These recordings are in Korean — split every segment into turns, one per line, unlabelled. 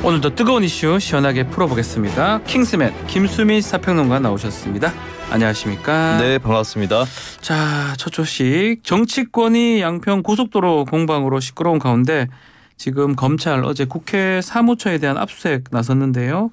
오늘도 뜨거운 이슈 시원하게 풀어보겠습니다. 킹스맨 김수민 시사평론가 나오셨습니다. 안녕하십니까?
네, 반갑습니다.
자, 첫 소식. 정치권이 양평 고속도로 공방으로 시끄러운 가운데 지금 검찰 어제 국회 사무처에 대한 압수수색 나섰는데요.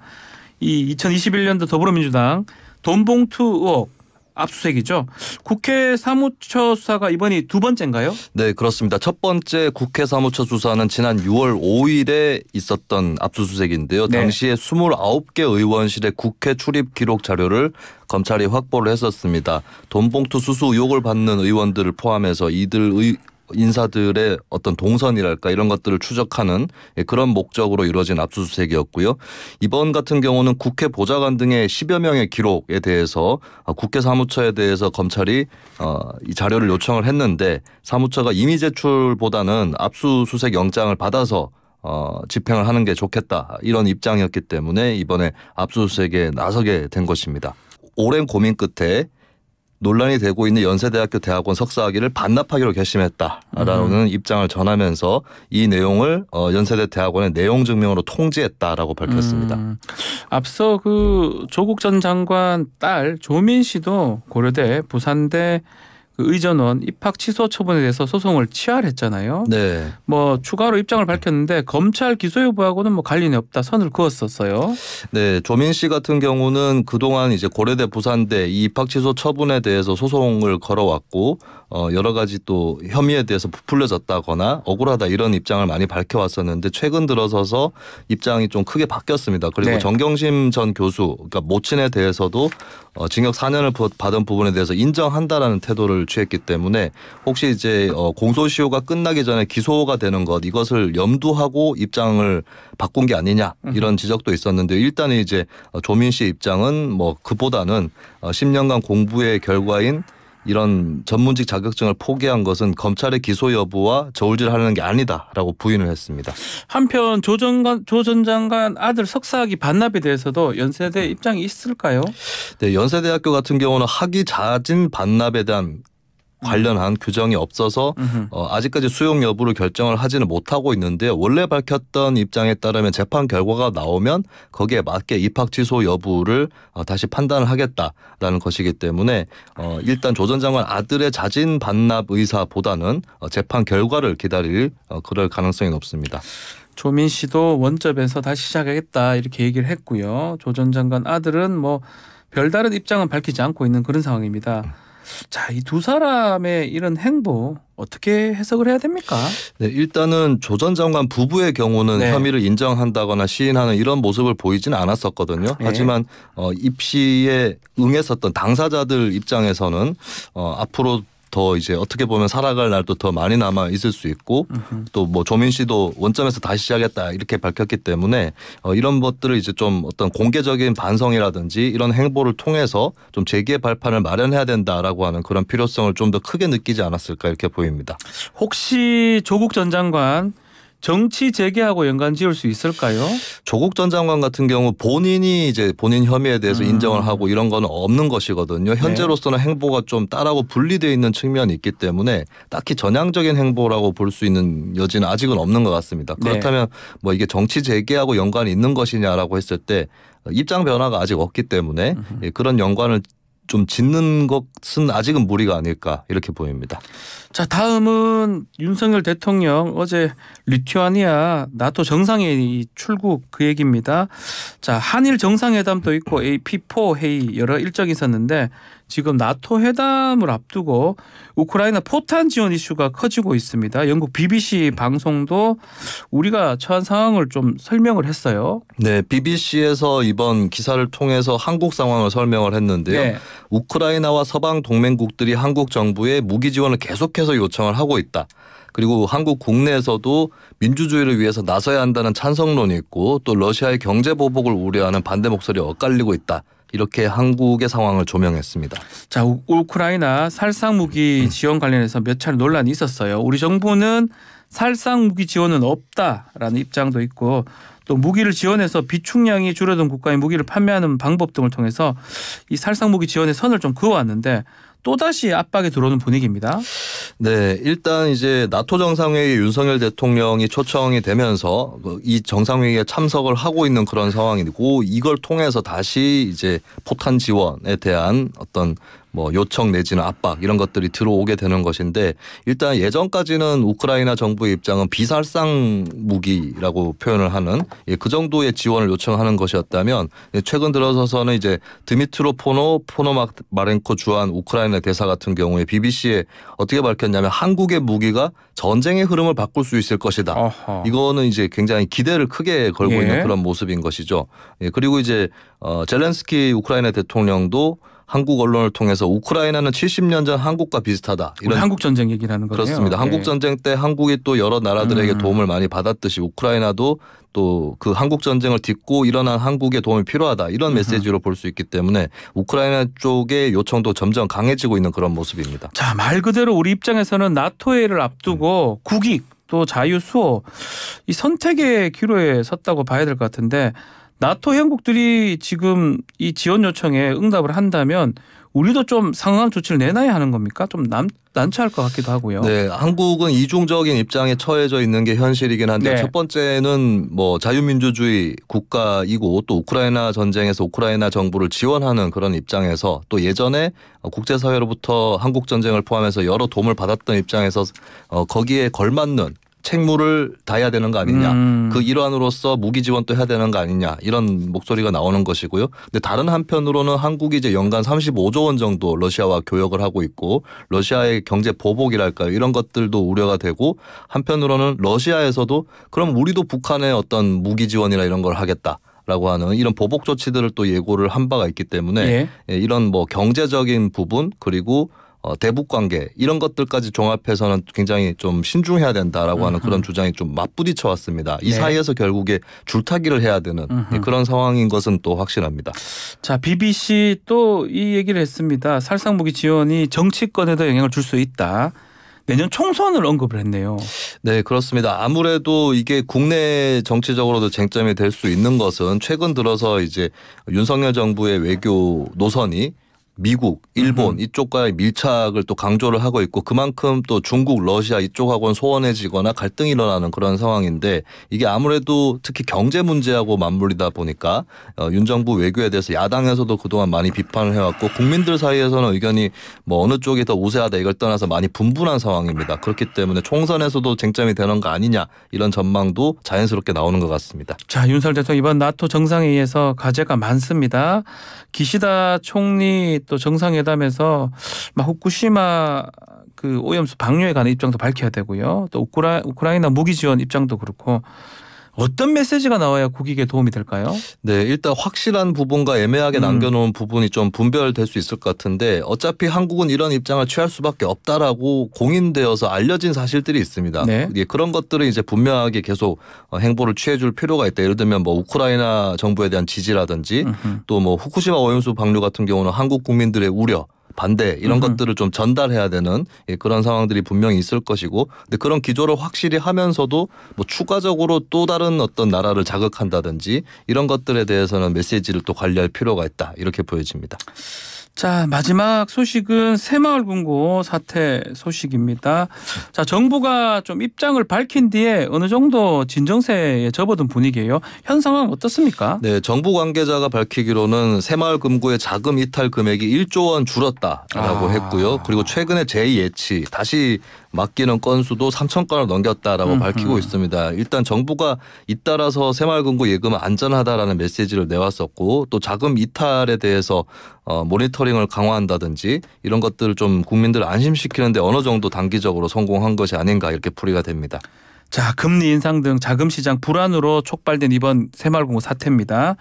이 2021년도 더불어민주당 돈봉투 의혹 압수수색이죠. 국회 사무처 수사가 이번이 두 번째인가요?
네, 그렇습니다. 첫 번째 국회 사무처 수사는 지난 6월 5일에 있었던 압수수색인데요.
네.
당시에 29개 의원실의 국회 출입 기록 자료를 검찰이 확보를 했었습니다. 돈봉투 수수 의혹을 받는 의원들을 포함해서 이들 인사들의 어떤 동선이랄까 이런 것들을 추적하는 그런 목적으로 이루어진 압수수색이었고요. 이번 같은 경우는 국회 보좌관 등의 10여 명의 기록에 대해서 국회 사무처에 대해서 검찰이 이 자료를 요청을 했는데 사무처가 임의 제출보다는 압수수색 영장을 받아서 집행을 하는 게 좋겠다 이런 입장이었기 때문에 이번에 압수수색에 나서게 된 것입니다. 오랜 고민 끝에 논란이 되고 있는 연세대학교 대학원 석사학위를 반납하기로 결심했다라는 입장을 전하면서 이 내용을 연세대 대학원의 내용 증명으로 통지했다라고 밝혔습니다.
앞서 그 조국 전 장관 딸 조민 씨도 고려대 부산대 그 의전원 입학 취소 처분에 대해서 소송을 취하했잖아요.
네.
뭐 추가로 입장을 밝혔는데 검찰 기소 여부하고는 뭐 관련이 없다 선을 그었었어요.
네, 조민 씨 같은 경우는 그동안 이제 고려대 부산대 이 입학 취소 처분에 대해서 소송을 걸어왔고 여러 가지 또 혐의에 대해서 부풀려졌다거나 억울하다 이런 입장을 많이 밝혀왔었는데 최근 들어서서 입장이 좀 크게 바뀌었습니다. 그리고
네.
정경심 전 교수, 그러니까 모친에 대해서도 징역 4년을 받은 부분에 대해서 인정한다라는 태도를 취했기 때문에 혹시 이제 공소시효가 끝나기 전에 기소가 되는 것 이것을 염두하고 입장을 바꾼 게 아니냐 이런 지적도 있었는데 일단 이제 조민 씨 입장은 뭐 그보다는 10년간 공부의 결과인 이런 전문직 자격증을 포기한 것은 검찰의 기소 여부와 저울질하는 게 아니다라고 부인을 했습니다.
한편 조 전 장관 아들 석사학위 반납에 대해서도 연세대 입장이 있을까요?
네, 연세대학교 같은 경우는 학위 자진 반납에 대한 관련한 규정이 없어서 아직까지 수용 여부를 결정을 하지는 못하고 있는데요. 원래 밝혔던 입장에 따르면 재판 결과가 나오면 거기에 맞게 입학 취소 여부를 다시 판단을 하겠다라는 것이기 때문에 일단 조 전 장관 아들의 자진 반납 의사보다는 재판 결과를 기다릴 그럴 가능성이 높습니다.
조민 씨도 원점에서 다시 시작하겠다 이렇게 얘기를 했고요. 조 전 장관 아들은 뭐 별다른 입장은 밝히지 않고 있는 그런 상황입니다. 자, 이 두 사람의 이런 행보 어떻게 해석을 해야 됩니까?
네, 일단은 조 전 장관 부부의 경우는
네.
혐의를 인정한다거나 시인하는 이런 모습을 보이지는 않았었거든요.
네.
하지만 입시에 응했었던 당사자들 입장에서는 앞으로 더 이제 어떻게 보면 살아갈 날도 더 많이 남아 있을 수 있고 또 뭐 조민 씨도 원점에서 다시 시작했다 이렇게 밝혔기 때문에 이런 것들을 이제 좀 어떤 공개적인 반성이라든지 이런 행보를 통해서 좀 재기의 발판을 마련해야 된다라고 하는 그런 필요성을 좀 더 크게 느끼지 않았을까 이렇게 보입니다.
혹시 조국 전 장관 정치 재개하고 연관 지을 수 있을까요?
조국 전 장관 같은 경우 본인이 이제 본인 혐의에 대해서 인정을 하고 이런 건 없는 것이거든요. 현재로서는 행보가 좀 딸하고 분리되어 있는 측면이 있기 때문에 딱히 전향적인 행보라고 볼 수 있는 여지는 아직은 없는 것 같습니다. 그렇다면 뭐 이게 정치 재개하고 연관이 있는 것이냐라고 했을 때 입장 변화가 아직 없기 때문에 그런 연관을 좀 짓는 것은 아직은 무리가 아닐까 이렇게 보입니다.
자, 다음은 윤석열 대통령 어제 리투아니아 나토 정상회의 출국 그 얘기입니다. 자, 한일 정상회담도 있고 AP4 회의 여러 일정이 있었는데 지금 나토 회담을 앞두고 우크라이나 포탄 지원 이슈가 커지고 있습니다. 영국 BBC 방송도 우리가 처한 상황을 좀 설명을 했어요.
네, BBC에서 이번 기사를 통해서 한국 상황을 설명을 했는데요.
네.
우크라이나와 서방 동맹국들이 한국 정부에 무기 지원을 계속해서 요청을 하고 있다. 그리고 한국 국내에서도 민주주의를 위해서 나서야 한다는 찬성론이 있고 또 러시아의 경제 보복을 우려하는 반대 목소리가 엇갈리고 있다. 이렇게 한국의 상황을 조명했습니다.
자, 우크라이나 살상 무기 지원 관련해서 몇 차례 논란이 있었어요. 우리 정부는 살상 무기 지원은 없다라는 입장도 있고 또 무기를 지원해서 비축량이 줄어든 국가에 무기를 판매하는 방법 등을 통해서 이 살상 무기 지원의 선을 좀 그어왔는데 또다시 압박이 들어오는 분위기입니다.
네, 일단 이제 나토 정상회의 윤석열 대통령이 초청이 되면서 이 정상회의에 참석을 하고 있는 그런 상황이고 이걸 통해서 다시 이제 포탄 지원에 대한 어떤 뭐 요청 내지는 압박 이런 것들이 들어오게 되는 것인데 일단 예전까지는 우크라이나 정부의 입장은 비살상 무기라고 표현을 하는 그 정도의 지원을 요청하는 것이었다면 최근 들어서서는 이제 드미트로 포노마렌코 주한 우크라이나 대사 같은 경우에 BBC에 어떻게 밝혔냐면 한국의 무기가 전쟁의 흐름을 바꿀 수 있을 것이다.
어허.
이거는 이제 굉장히 기대를 크게 걸고
예.
있는 그런 모습인 것이죠. 그리고 이제 젤렌스키 우크라이나 대통령도 한국 언론을 통해서 우크라이나는 70년 전 한국과 비슷하다.
이런 한국 전쟁 얘기를 하는 거예요.
그렇습니다.
예.
한국 전쟁 때 한국이 또 여러 나라들에게 도움을 많이 받았듯이 우크라이나도 또 그 한국 전쟁을 딛고 일어난 한국의 도움이 필요하다. 이런 메시지로 볼 수 있기 때문에 우크라이나 쪽의 요청도 점점 강해지고 있는 그런 모습입니다.
자, 말 그대로 우리 입장에서는 나토회를 앞두고 국익 또 자유 수호 이 선택의 기로에 섰다고 봐야 될 것 같은데 나토 회원국들이 지금 이 지원 요청에 응답을 한다면 우리도 좀 상응한 조치를 내놔야 하는 겁니까? 좀 난처할 것 같기도 하고요.
네, 한국은 이중적인 입장에 처해져 있는 게 현실이긴 한데
네.
첫 번째는 뭐 자유민주주의 국가이고 또 우크라이나 전쟁에서 우크라이나 정부를 지원하는 그런 입장에서 또 예전에 국제사회로부터 한국 전쟁을 포함해서 여러 도움을 받았던 입장에서 거기에 걸맞는 책무를 다해야 되는 거 아니냐. 그 일환으로서 무기 지원도 해야 되는 거 아니냐. 이런 목소리가 나오는 것이고요. 근데 다른 한편으로는 한국이 이제 연간 35조 원 정도 러시아와 교역을 하고 있고 러시아의 경제 보복이랄까요. 이런 것들도 우려가 되고 한편으로는 러시아에서도 그럼 우리도 북한의 어떤 무기 지원이나 이런 걸 하겠다라고 하는 이런 보복 조치들을 또 예고를 한 바가 있기 때문에
예.
이런 뭐 경제적인 부분 그리고 대북 관계 이런 것들까지 종합해서는 굉장히 좀 신중해야 된다라고 하는 그런 주장이 좀 맞부딪혀 왔습니다. 이
네.
사이에서 결국에 줄타기를 해야 되는 그런 상황인 것은 또 확실합니다.
자, BBC 또 이 얘기를 했습니다. 살상무기 지원이 정치권에도 영향을 줄 수 있다. 내년 총선을 언급을 했네요.
네, 그렇습니다. 아무래도 이게 국내 정치적으로도 쟁점이 될 수 있는 것은 최근 들어서 이제 윤석열 정부의 외교 노선이 미국, 일본 이쪽과의 밀착을 또 강조를 하고 있고 그만큼 또 중국, 러시아 이쪽하고는 소원해지거나 갈등이 일어나는 그런 상황인데 이게 아무래도 특히 경제 문제하고 맞물리다 보니까 윤 정부 외교에 대해서 야당에서도 그동안 많이 비판을 해왔고 국민들 사이에서는 의견이 뭐 어느 쪽이 더 우세하다 이걸 떠나서 많이 분분한 상황입니다. 그렇기 때문에 총선에서도 쟁점이 되는 거 아니냐 이런 전망도 자연스럽게 나오는 것 같습니다.
자, 윤석열 대통령 이번 나토 정상회의에서 과제가 많습니다. 기시다 총리 또 정상회담에서 후쿠시마 그 오염수 방류에 관한 입장도 밝혀야 되고요. 또 우크라이나 무기 지원 입장도 그렇고 어떤 메시지가 나와야 국익에 도움이 될까요?
네, 일단 확실한 부분과 애매하게 남겨놓은 부분이 좀 분별될 수 있을 것 같은데 어차피 한국은 이런 입장을 취할 수밖에 없다라고 공인되어서 알려진 사실들이 있습니다.
네.
그런 것들을 이제 분명하게 계속 행보를 취해줄 필요가 있다. 예를 들면 뭐 우크라이나 정부에 대한 지지라든지 또 뭐 후쿠시마 오염수 방류 같은 경우는 한국 국민들의 우려 반대 이런 것들을 좀 전달해야 되는 그런 상황들이 분명히 있을 것이고 근데 그런 기조를 확실히 하면서도 뭐 추가적으로 또 다른 어떤 나라를 자극한다든지 이런 것들에 대해서는 메시지를 또 관리할 필요가 있다 이렇게 보여집니다.
자, 마지막 소식은 새마을금고 사태 소식입니다. 자, 정부가 좀 입장을 밝힌 뒤에 어느 정도 진정세에 접어든 분위기예요. 현 상황 어떻습니까?
네, 정부 관계자가 밝히기로는 새마을금고의 자금 이탈 금액이 1조 원 줄었다라고 했고요. 그리고 최근에 재예치 다시 맡기는 건수도 3천 건을 넘겼다라고 밝히고 있습니다. 일단 정부가 잇따라서 새마을금고 예금은 안전하다라는 메시지를 내왔었고 또 자금 이탈에 대해서 모니터링을 강화한다든지 이런 것들을 좀 국민들을 안심시키는 데 어느 정도 단기적으로 성공한 것이 아닌가 이렇게 풀이가 됩니다.
자, 금리 인상 등 자금 시장 불안으로 촉발된 이번 새마을금고 사태입니다.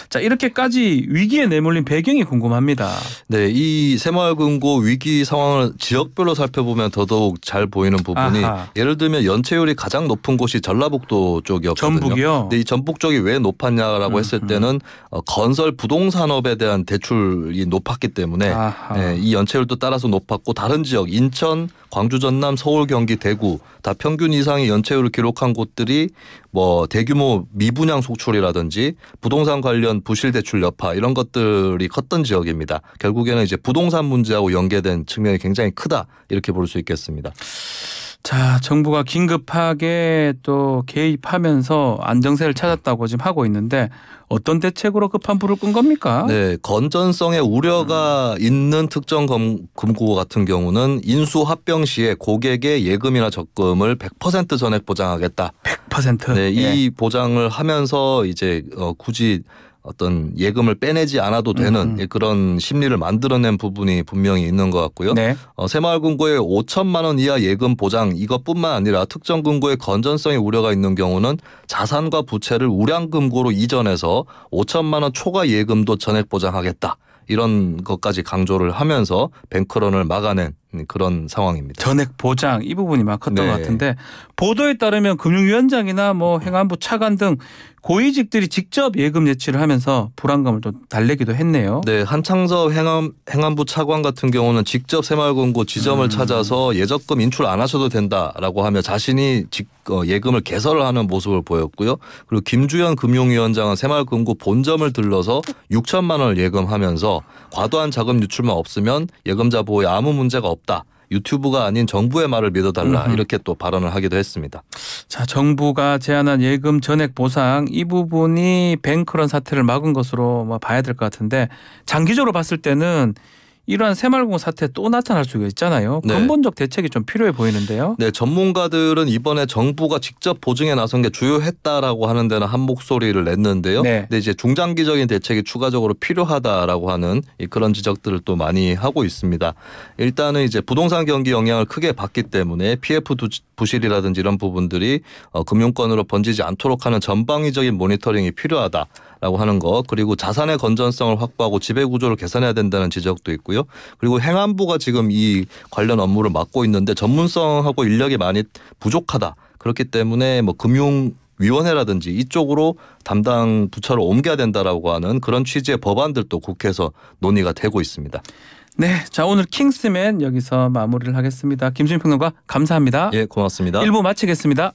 자, 이렇게까지 위기에 내몰린 배경이 궁금합니다.
네, 이 새마을금고 위기 상황을 지역별로 살펴보면 더더욱 잘 보이는 부분이
아하.
예를 들면 연체율이 가장 높은 곳이 전라북도 쪽이었거든요.
전북이요?
근데 이 전북 쪽이 왜 높았냐라고 했을 때는 건설 부동산업에 대한 대출이 높았기 때문에 네, 이 연체율도 따라서 높았고 다른 지역 인천, 광주, 전남, 서울, 경기, 대구 다 평균 이상의 연체율을 기록한 곳들이 뭐 대규모 미분양 속출이라든지 부동산 관련 부실 대출 여파 이런 것들이 컸던 지역입니다. 결국에는 이제 부동산 문제하고 연계된 측면이 굉장히 크다 이렇게 볼 수 있겠습니다.
자, 정부가 긴급하게 또 개입하면서 안정세를 찾았다고 지금 하고 있는데 어떤 대책으로 급한 불을 끈 겁니까?
네, 건전성에 우려가 있는 특정 금고 같은 경우는 인수 합병 시에 고객의 예금이나 적금을 100% 전액 보장하겠다.
100%.
네,
예.
이 보장을 하면서 이제 굳이 어떤 예금을 빼내지 않아도 되는 그런 심리를 만들어낸 부분이 분명히 있는 것 같고요.
네.
새마을금고의 5천만 원 이하 예금 보장 이것뿐만 아니라 특정 금고의 건전성에 우려가 있는 경우는 자산과 부채를 우량금고로 이전해서 5천만 원 초과 예금도 전액 보장하겠다. 이런 것까지 강조를 하면서 뱅크런을 막아낸 그런 상황입니다.
전액 보장 이 부분이 막 컸던
네.
것 같은데 보도에 따르면 금융위원장이나 뭐 행안부 차관 등 고위직들이 직접 예금 예치를 하면서 불안감을 좀 달래기도 했네요.
네, 한창섭 행안부 차관 같은 경우는 직접 새마을금고 지점을 찾아서 예적금 인출 안 하셔도 된다라고 하며 자신이 예금을 개설을 하는 모습을 보였고요. 그리고 김주현 금융위원장은 새마을금고 본점을 들러서 6천만 원을 예금하면서 과도한 자금 유출만 없으면 예금자 보호에 아무 문제가 없다. 유튜브가 아닌 정부의 말을 믿어달라 이렇게 또 발언을 하기도 했습니다.
자, 정부가 제안한 예금 전액 보상 이 부분이 뱅크런 사태를 막은 것으로 뭐 봐야 될 것 같은데 장기적으로 봤을 때는 이러한 새마을금고 사태 또 나타날 수가 있잖아요.
네.
근본적 대책이 좀 필요해 보이는데요.
네, 전문가들은 이번에 정부가 직접 보증에 나선 게 주요했다라고 하는 데는 한 목소리를 냈는데요.
네.
근데 이제 중장기적인 대책이 추가적으로 필요하다라고 하는 그런 지적들을 또 많이 하고 있습니다. 일단은 이제 부동산 경기 영향을 크게 받기 때문에 PF 부실이라든지 이런 부분들이 금융권으로 번지지 않도록 하는 전방위적인 모니터링이 필요하다라고 하는 거, 그리고 자산의 건전성을 확보하고 지배 구조를 개선해야 된다는 지적도 있고요. 그리고 행안부가 지금 이 관련 업무를 맡고 있는데 전문성하고 인력이 많이 부족하다. 그렇기 때문에 뭐 금융위원회라든지 이쪽으로 담당 부처를 옮겨야 된다라고 하는 그런 취지의 법안들도 국회에서 논의가 되고 있습니다.
네, 자 오늘 킹스맨 여기서 마무리를 하겠습니다. 김수민 평론가 감사합니다.
예, 고맙습니다.
1부 마치겠습니다.